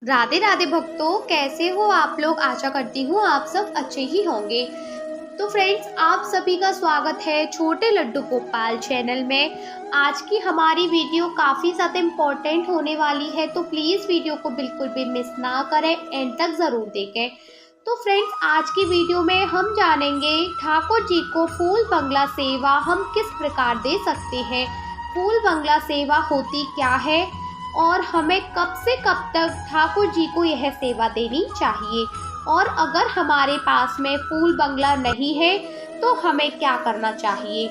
राधे राधे भक्तों, कैसे हो आप लोग। आशा करती हूँ आप सब अच्छे ही होंगे। तो फ्रेंड्स, आप सभी का स्वागत है छोटे लड्डू गोपाल चैनल में। आज की हमारी वीडियो काफ़ी ज़्यादा इम्पोर्टेंट होने वाली है, तो प्लीज़ वीडियो को बिल्कुल भी मिस ना करें, एंड तक ज़रूर देखें। तो फ्रेंड्स, आज की वीडियो में हम जानेंगे ठाकुर जी को फूल बंगला सेवा हम किस प्रकार दे सकते हैं, फूल बंगला सेवा होती क्या है और हमें कब से कब तक ठाकुर जी को यह सेवा देनी चाहिए, और अगर हमारे पास में फूल बंगला नहीं है तो हमें क्या करना चाहिए।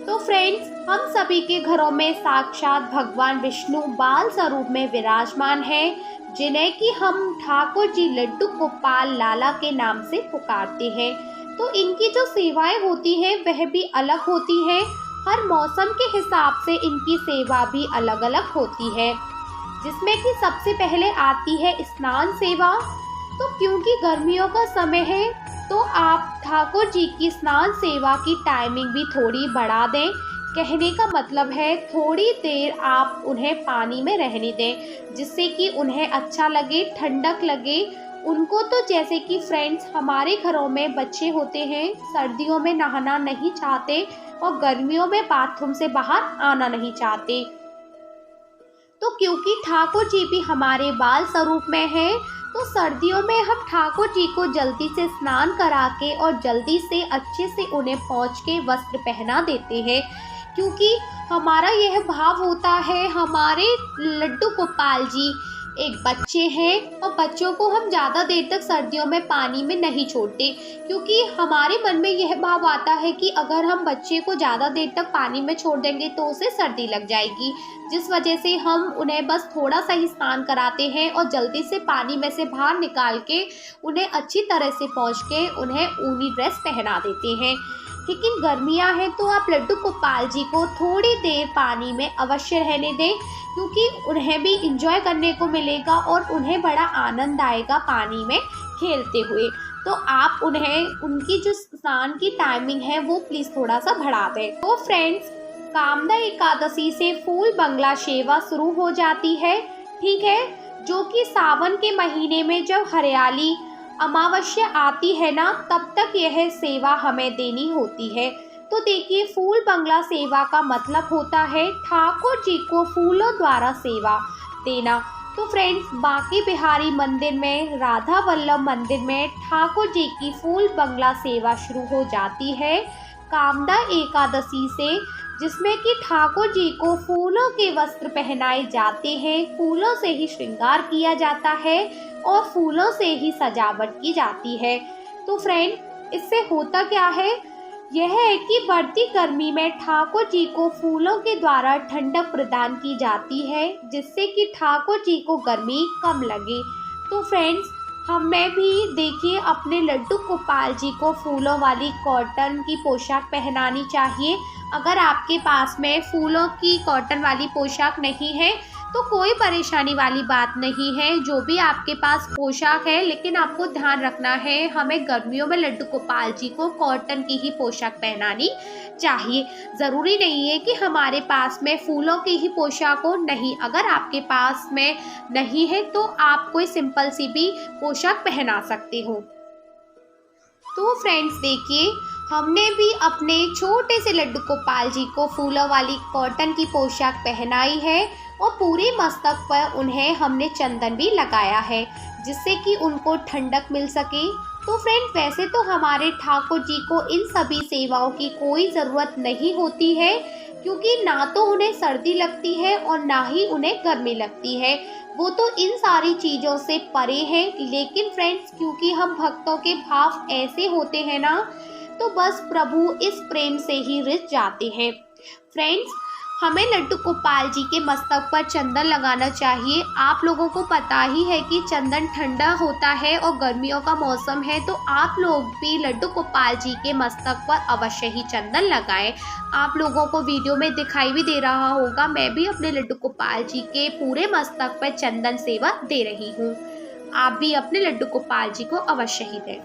तो फ्रेंड्स, हम सभी के घरों में साक्षात भगवान विष्णु बाल स्वरूप में विराजमान हैं, जिन्हें कि हम ठाकुर जी लड्डू गोपाल लाला के नाम से पुकारते हैं। तो इनकी जो सेवाएं होती हैं वह भी अलग होती हैं। हर मौसम के हिसाब से इनकी सेवा भी अलग अलग होती है, जिसमें कि सबसे पहले आती है स्नान सेवा। तो क्योंकि गर्मियों का समय है तो आप ठाकुर जी की स्नान सेवा की टाइमिंग भी थोड़ी बढ़ा दें। कहने का मतलब है थोड़ी देर आप उन्हें पानी में रहने दें, जिससे कि उन्हें अच्छा लगे, ठंडक लगे उनको। तो जैसे कि फ्रेंड्स, हमारे घरों में बच्चे होते हैं, सर्दियों में नहाना नहीं चाहते और गर्मियों में बाथरूम से बाहर आना नहीं चाहते। तो क्योंकि ठाकुर जी भी हमारे बाल स्वरूप में हैं, तो सर्दियों में हम ठाकुर जी को जल्दी से स्नान करा के और जल्दी से अच्छे से उन्हें पोंछ के वस्त्र पहना देते हैं, क्योंकि हमारा यह भाव होता है हमारे लड्डू गोपाल जी एक बच्चे हैं और बच्चों को हम ज़्यादा देर तक सर्दियों में पानी में नहीं छोड़ते, क्योंकि हमारे मन में यह भाव आता है कि अगर हम बच्चे को ज़्यादा देर तक पानी में छोड़ देंगे तो उसे सर्दी लग जाएगी, जिस वजह से हम उन्हें बस थोड़ा सा ही स्नान कराते हैं और जल्दी से पानी में से बाहर निकाल के उन्हें अच्छी तरह से पोंछ के उन्हें ऊनी ड्रेस पहना देते हैं। लेकिन गर्मियां हैं तो आप लड्डू गोपाल जी को थोड़ी देर पानी में अवश्य रहने दें, क्योंकि उन्हें भी इंजॉय करने को मिलेगा और उन्हें बड़ा आनंद आएगा पानी में खेलते हुए। तो आप उन्हें उनकी जो स्नान की टाइमिंग है वो प्लीज़ थोड़ा सा बढ़ा दें। तो फ्रेंड्स, कामदा एकादशी से फूल बंगला सेवा शुरू हो जाती है, ठीक है, जो कि सावन के महीने में जब हरियाली अमावस्या आती है ना, तब तक यह सेवा हमें देनी होती है। तो देखिए, फूल बंगला सेवा का मतलब होता है ठाकुर जी को फूलों द्वारा सेवा देना। तो फ्रेंड्स, बांके बिहारी मंदिर में, राधा वल्लभ मंदिर में ठाकुर जी की फूल बंगला सेवा शुरू हो जाती है कामदा एकादशी से, जिसमें कि ठाकुर जी को फूलों के वस्त्र पहनाए जाते हैं, फूलों से ही श्रृंगार किया जाता है और फूलों से ही सजावट की जाती है। तो फ्रेंड, इससे होता क्या है, यह है कि बढ़ती गर्मी में ठाकुर जी को फूलों के द्वारा ठंडक प्रदान की जाती है, जिससे कि ठाकुर जी को गर्मी कम लगे। तो फ्रेंड्स, हमें भी देखिए अपने लड्डू गोपाल जी को फूलों वाली कॉटन की पोशाक पहनानी चाहिए। अगर आपके पास में फूलों की कॉटन वाली पोशाक नहीं है तो कोई परेशानी वाली बात नहीं है, जो भी आपके पास पोशाक है, लेकिन आपको ध्यान रखना है हमें गर्मियों में लड्डू गोपाल जी को कॉटन की ही पोशाक पहनानी चाहिए। ज़रूरी नहीं है कि हमारे पास में फूलों की ही पोशाक हो, नहीं, अगर आपके पास में नहीं है तो आप कोई सिंपल सी भी पोशाक पहना सकते हो। तो फ्रेंड्स देखिए, हमने भी अपने छोटे से लड्डू गोपाल जी को फूलों वाली कॉटन की पोशाक पहनाई है और पूरे मस्तक पर उन्हें हमने चंदन भी लगाया है, जिससे कि उनको ठंडक मिल सके। तो फ्रेंड्स, वैसे तो हमारे ठाकुर जी को इन सभी सेवाओं की कोई ज़रूरत नहीं होती है, क्योंकि ना तो उन्हें सर्दी लगती है और ना ही उन्हें गर्मी लगती है, वो तो इन सारी चीज़ों से परे हैं। लेकिन फ्रेंड्स, क्योंकि हम भक्तों के भाव ऐसे होते हैं ना, तो बस प्रभु इस प्रेम से ही रिझ जाते हैं। फ्रेंड्स, हमें लड्डू गोपाल जी के मस्तक पर चंदन लगाना चाहिए। आप लोगों को पता ही है कि चंदन ठंडा होता है और गर्मियों का मौसम है, तो आप लोग भी लड्डू गोपाल जी के मस्तक पर अवश्य ही चंदन लगाएं। आप लोगों को वीडियो में दिखाई भी दे रहा होगा, मैं भी अपने लड्डू गोपाल जी के पूरे मस्तक पर चंदन सेवा दे रही हूँ। आप भी अपने लड्डू गोपाल जी को अवश्य ही दें।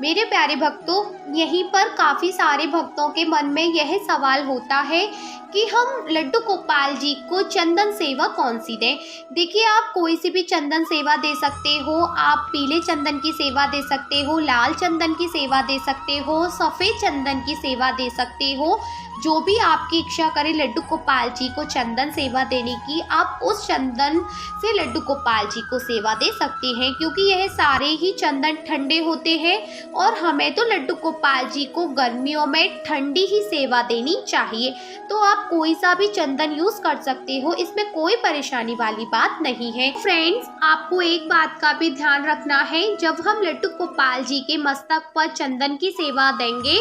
मेरे प्यारे भक्तों, यहीं पर काफ़ी सारे भक्तों के मन में यह सवाल होता है कि हम लड्डू गोपाल जी को चंदन सेवा कौन सी दें। देखिए, आप कोई सी भी चंदन सेवा दे सकते हो। आप पीले चंदन की सेवा दे सकते हो, लाल चंदन की सेवा दे सकते हो, सफ़ेद चंदन की सेवा दे सकते हो। जो भी आपकी इच्छा करे लड्डू गोपाल जी को चंदन सेवा देने की, आप उस चंदन से लड्डू गोपाल जी को सेवा दे सकते हैं, क्योंकि यह सारे ही चंदन ठंडे होते हैं और हमें तो लड्डू गोपाल जी को गर्मियों में ठंडी ही सेवा देनी चाहिए। तो आप कोई सा भी चंदन यूज़ कर सकते हो, इसमें कोई परेशानी वाली बात नहीं है। फ्रेंड्स, आपको एक बात का भी ध्यान रखना है, जब हम लड्डू गोपाल जी के मस्तक पर चंदन की सेवा देंगे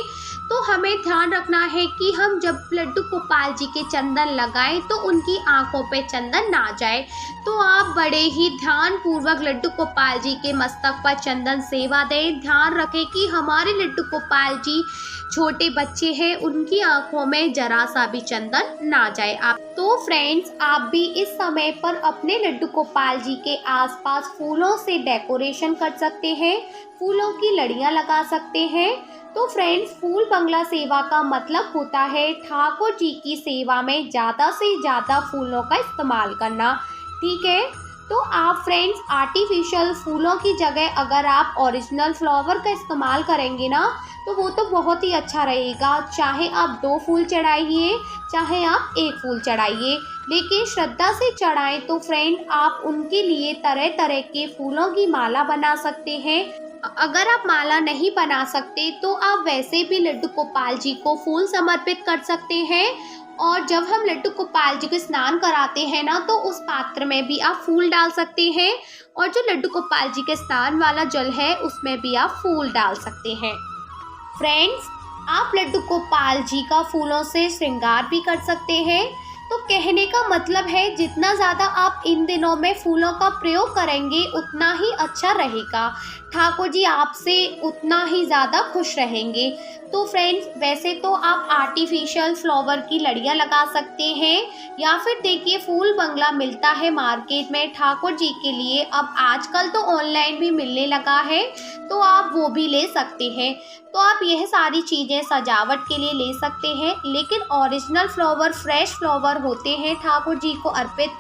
तो हमें ध्यान रखना है कि हम जब लड्डू गोपाल जी के चंदन लगाएं तो उनकी आंखों पे चंदन ना जाए। तो आप बड़े ही ध्यान पूर्वक लड्डू गोपाल जी के मस्तक पर चंदन सेवा दें। ध्यान रखें कि हमारे लड्डू गोपाल जी छोटे बच्चे हैं, उनकी आंखों में जरा सा भी चंदन ना जाए। आप तो फ्रेंड्स, आप भी इस समय पर अपने लड्डू गोपाल जी के आसपास फूलों से डेकोरेशन कर सकते हैं, फूलों की लड़ियां लगा सकते हैं। तो फ्रेंड्स, फूल बंगला सेवा का मतलब होता है ठाकुर जी की सेवा में ज़्यादा से ज़्यादा फूलों का इस्तेमाल करना। ठीक है, तो आप फ्रेंड्स आर्टिफिशियल फूलों की जगह अगर आप ओरिजिनल फ्लावर का इस्तेमाल करेंगे ना, तो वो तो बहुत ही अच्छा रहेगा। चाहे आप 2 फूल चढ़ाइए, चाहे आप 1 फूल चढ़ाइए, लेकिन श्रद्धा से चढ़ाएं तो फ्रेंड आप उनके लिए तरह तरह के फूलों की माला बना सकते हैं। अगर आप माला नहीं बना सकते तो आप वैसे भी लड्डू गोपाल जी को फूल समर्पित कर सकते हैं। और जब हम लड्डू गोपाल जी को स्नान कराते हैं ना, तो उस पात्र में भी आप फूल डाल सकते हैं, और जो लड्डू गोपाल जी के स्नान वाला जल है उसमें भी आप फूल डाल सकते हैं। फ्रेंड्स, आप लड्डू गोपाल जी का फूलों से श्रृंगार भी कर सकते हैं। तो कहने का मतलब है, जितना ज़्यादा आप इन दिनों में फूलों का प्रयोग करेंगे उतना ही अच्छा रहेगा। ठाकुर जी आपसे उतना ही ज़्यादा खुश रहेंगे। तो फ्रेंड्स, वैसे तो आप आर्टिफिशियल फ्लावर की लड़ियाँ लगा सकते हैं, या फिर देखिए फूल बंगला मिलता है मार्केट में ठाकुर जी के लिए। अब आजकल तो ऑनलाइन भी मिलने लगा है, तो आप वो भी ले सकते हैं। तो आप यह सारी चीज़ें सजावट के लिए ले सकते हैं, लेकिन ओरिजिनल फ्लावर, फ्रेश फ्लावर होते हैं, ठाकुर जी को अर्पित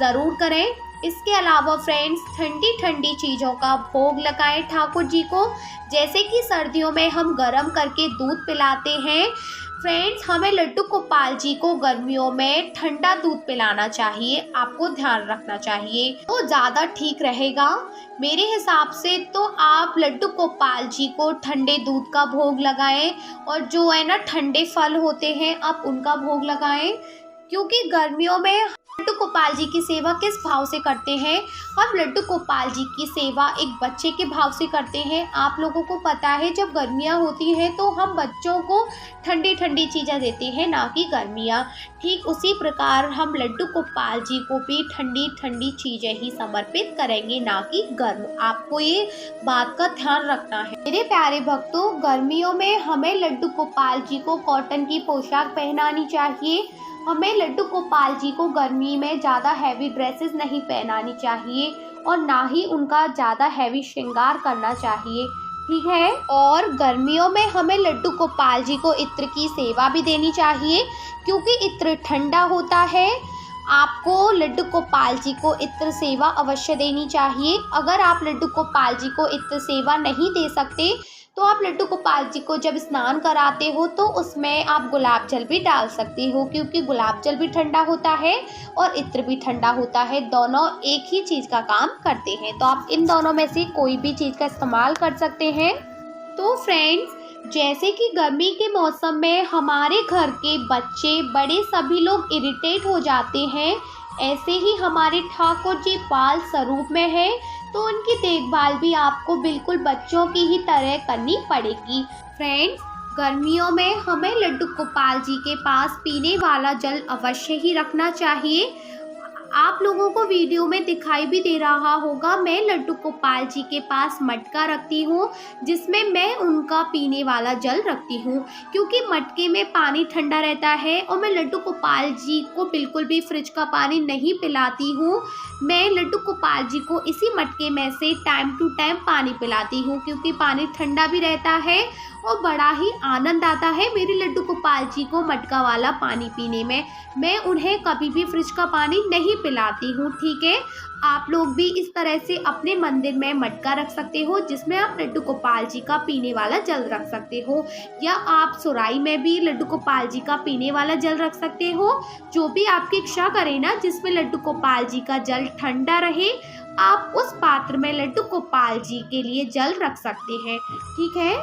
ज़रूर करें। इसके अलावा फ्रेंड्स, ठंडी ठंडी चीज़ों का भोग लगाएं ठाकुर जी को। जैसे कि सर्दियों में हम गर्म करके दूध पिलाते हैं, फ्रेंड्स हमें लड्डू गोपाल जी को गर्मियों में ठंडा दूध पिलाना चाहिए। आपको ध्यान रखना चाहिए, तो ज़्यादा ठीक रहेगा। मेरे हिसाब से तो आप लड्डू गोपाल जी को ठंडे दूध का भोग लगाएं, और जो है ना ठंडे फल होते हैं आप उनका भोग लगाएं, क्योंकि गर्मियों में लड्डू गोपाल जी की सेवा किस भाव से करते हैं? हम लड्डू गोपाल जी की सेवा एक बच्चे के भाव से करते हैं। आप लोगों को पता है, जब गर्मियाँ होती हैं तो हम बच्चों को ठंडी ठंडी चीज़ें देते हैं, ना कि गर्मियाँ। ठीक उसी प्रकार हम लड्डू गोपाल जी को भी ठंडी ठंडी चीज़ें ही समर्पित करेंगे, ना कि गर्म। आपको ये बात का ध्यान रखना है। मेरे प्यारे भक्तों, गर्मियों में हमें लड्डू गोपाल जी को कॉटन की पोशाक पहनानी चाहिए। हमें लड्डू गोपाल जी को गर्मी में ज़्यादा हैवी ड्रेसेस नहीं पहनानी चाहिए, और ना ही उनका ज़्यादा हैवी श्रृंगार करना चाहिए। ठीक है, और गर्मियों में हमें लड्डू गोपाल जी को इत्र की सेवा भी देनी चाहिए, क्योंकि इत्र ठंडा होता है। आपको लड्डू गोपाल जी को इत्र सेवा अवश्य देनी चाहिए। अगर आप लड्डू गोपाल जी को इत्र सेवा नहीं दे सकते, तो आप लड्डू गोपाल जी को जब स्नान कराते हो तो उसमें आप गुलाब जल भी डाल सकते हो, क्योंकि गुलाब जल भी ठंडा होता है और इत्र भी ठंडा होता है। दोनों एक ही चीज़ का काम करते हैं, तो आप इन दोनों में से कोई भी चीज़ का इस्तेमाल कर सकते हैं। तो फ्रेंड्स, जैसे कि गर्मी के मौसम में हमारे घर के बच्चे बड़े सभी लोग इरिटेट हो जाते हैं, ऐसे ही हमारे ठाकुर जी बाल स्वरूप में हैं, तो उनकी देखभाल भी आपको बिल्कुल बच्चों की ही तरह करनी पड़ेगी। फ्रेंड्स, गर्मियों में हमें लड्डू गोपाल जी के पास पीने वाला जल अवश्य ही रखना चाहिए। आप लोगों को वीडियो में दिखाई भी दे रहा होगा, मैं लड्डू गोपाल जी के पास मटका रखती हूँ जिसमें मैं उनका पीने वाला जल रखती हूँ, क्योंकि मटके में पानी ठंडा रहता है और मैं लड्डू गोपाल जी को बिल्कुल भी फ्रिज का पानी नहीं पिलाती हूँ। मैं लड्डू गोपाल जी को इसी मटके में से टाइम टू टाइम पानी पिलाती हूँ, क्योंकि पानी ठंडा भी रहता है और बड़ा ही आनंद आता है मेरे लड्डू गोपाल जी को मटका वाला पानी पीने में। मैं उन्हें कभी भी फ्रिज का पानी नहीं पिलाती हूँ, ठीक है। आप लोग भी इस तरह से अपने मंदिर में मटका रख सकते हो जिसमें आप लड्डू गोपाल जी का पीने वाला जल रख सकते हो, या आप सुराई में भी लड्डू गोपाल जी का पीने वाला जल रख सकते हो। जो भी आपकी इच्छा करे ना, जिसमें लड्डू गोपाल जी का जल ठंडा रहे, आप उस पात्र में लड्डू गोपाल जी के लिए जल रख सकते हैं, ठीक है।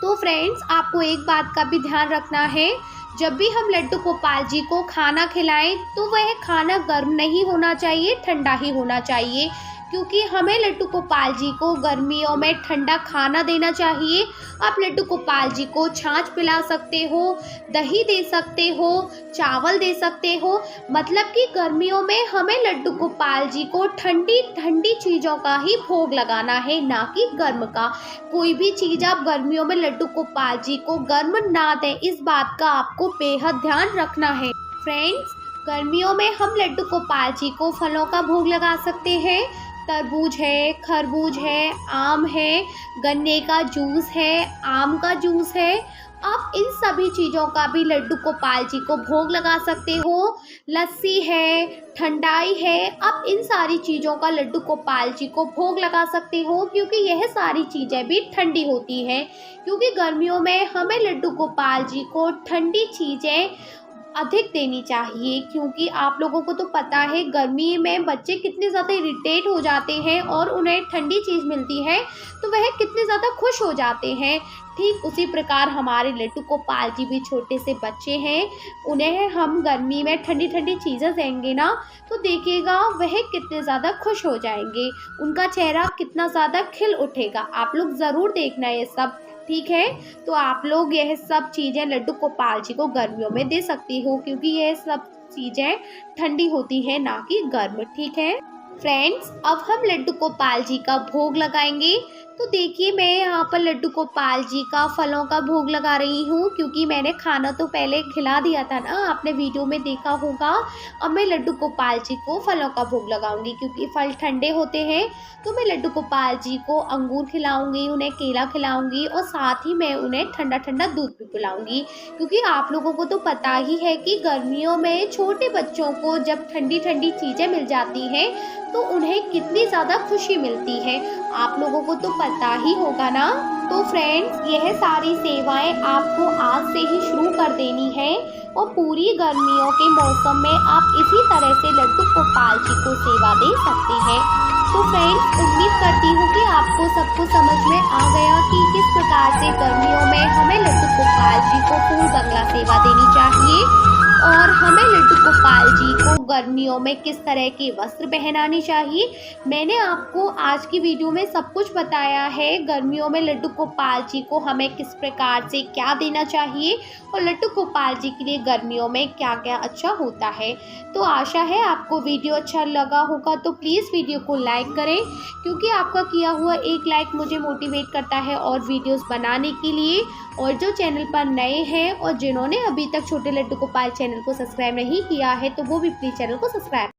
तो फ्रेंड्स, आपको एक बात का भी ध्यान रखना है, जब भी हम लड्डू गोपाल जी को खाना खिलाएं तो वह खाना गर्म नहीं होना चाहिए, ठंडा ही होना चाहिए, क्योंकि हमें लड्डू गोपाल जी को गर्मियों में ठंडा खाना देना चाहिए। आप लड्डू गोपाल जी को छाछ पिला सकते हो, दही दे सकते हो, चावल दे सकते हो, मतलब कि गर्मियों में हमें लड्डू गोपाल जी को ठंडी ठंडी चीज़ों का ही भोग लगाना है, ना कि गर्म का। कोई भी चीज़ आप गर्मियों में लड्डू गोपाल जी को गर्म ना दें, इस बात का आपको बेहद ध्यान रखना है। फ्रेंड्स, गर्मियों में हम लड्डू गोपाल जी को फलों का भोग लगा सकते हैं। तरबूज है, खरबूज है, आम है, गन्ने का जूस है, आम का जूस है, आप इन सभी चीज़ों का भी लड्डू गोपाल जी को भोग लगा सकते हो। लस्सी है, ठंडाई है, आप इन सारी चीज़ों का लड्डू गोपाल जी को भोग लगा सकते हो, क्योंकि यह सारी चीज़ें भी ठंडी होती हैं। क्योंकि गर्मियों में हमें लड्डू गोपाल जी को ठंडी चीज़ें अधिक देनी चाहिए, क्योंकि आप लोगों को तो पता है गर्मी में बच्चे कितने ज़्यादा इरिटेट हो जाते हैं और उन्हें ठंडी चीज़ मिलती है तो वह कितने ज़्यादा खुश हो जाते हैं। ठीक उसी प्रकार हमारे लड्डू गोपाल जी भी छोटे से बच्चे हैं, उन्हें हम गर्मी में ठंडी ठंडी चीज़ें देंगे ना, तो देखिएगा वह कितने ज़्यादा खुश हो जाएंगे, उनका चेहरा कितना ज़्यादा खिल उठेगा। आप लोग ज़रूर देखना ये सब, ठीक है। तो आप लोग यह सब चीज़ें लड्डू गोपाल जी को गर्मियों में दे सकती हो, क्योंकि यह सब चीज़ें ठंडी होती हैं, ना कि गर्म, ठीक है। फ्रेंड्स, अब हम लड्डू गोपाल जी का भोग लगाएंगे। तो देखिए, मैं यहाँ पर लड्डू गोपाल जी का फलों का भोग लगा रही हूँ, क्योंकि मैंने खाना तो पहले खिला दिया था ना, आपने वीडियो में देखा होगा। अब मैं लड्डू गोपाल जी को फलों का भोग लगाऊंगी, क्योंकि फल ठंडे होते हैं। तो मैं लड्डू गोपाल जी को अंगूर खिलाऊंगी, उन्हें केला खिलाऊंगी और साथ ही मैं उन्हें ठंडा ठंडा दूध भी पिलाऊंगी, क्योंकि आप लोगों को तो पता ही है कि गर्मियों में छोटे बच्चों को जब ठंडी ठंडी चीज़ें मिल जाती हैं तो उन्हें कितनी ज़्यादा खुशी मिलती है, आप लोगों को तो पता ही होगा ना। तो फ्रेंड्स, यह सारी सेवाएं आपको आज से ही शुरू कर देनी है और पूरी गर्मियों के मौसम में आप इसी तरह से लड्डू गोपाल जी को सेवा दे सकते हैं। तो फ्रेंड्स, उम्मीद करती हूँ कि आपको सब कुछ समझ में आ गया कि किस प्रकार से गर्मियों में हमें लड्डू गोपाल जी को फूल बंगला सेवा देनी चाहिए और हमें लड्डू गोपाल जी को गर्मियों में किस तरह के वस्त्र पहनाने चाहिए। मैंने आपको आज की वीडियो में सब कुछ बताया है, गर्मियों में लड्डू गोपाल जी को हमें किस प्रकार से क्या देना चाहिए और लड्डू गोपाल जी के लिए गर्मियों में क्या क्या अच्छा होता है। तो आशा है आपको वीडियो अच्छा लगा होगा, तो प्लीज़ वीडियो को लाइक करें, क्योंकि आपका किया हुआ एक लाइक मुझे मोटिवेट करता है और वीडियोस बनाने के लिए। और जो चैनल पर नए हैं और जिन्होंने अभी तक छोटे लड्डू गोपाल चैनल को सब्सक्राइब नहीं किया है, तो वो भी प्लीज़ चैनल को सब्सक्राइब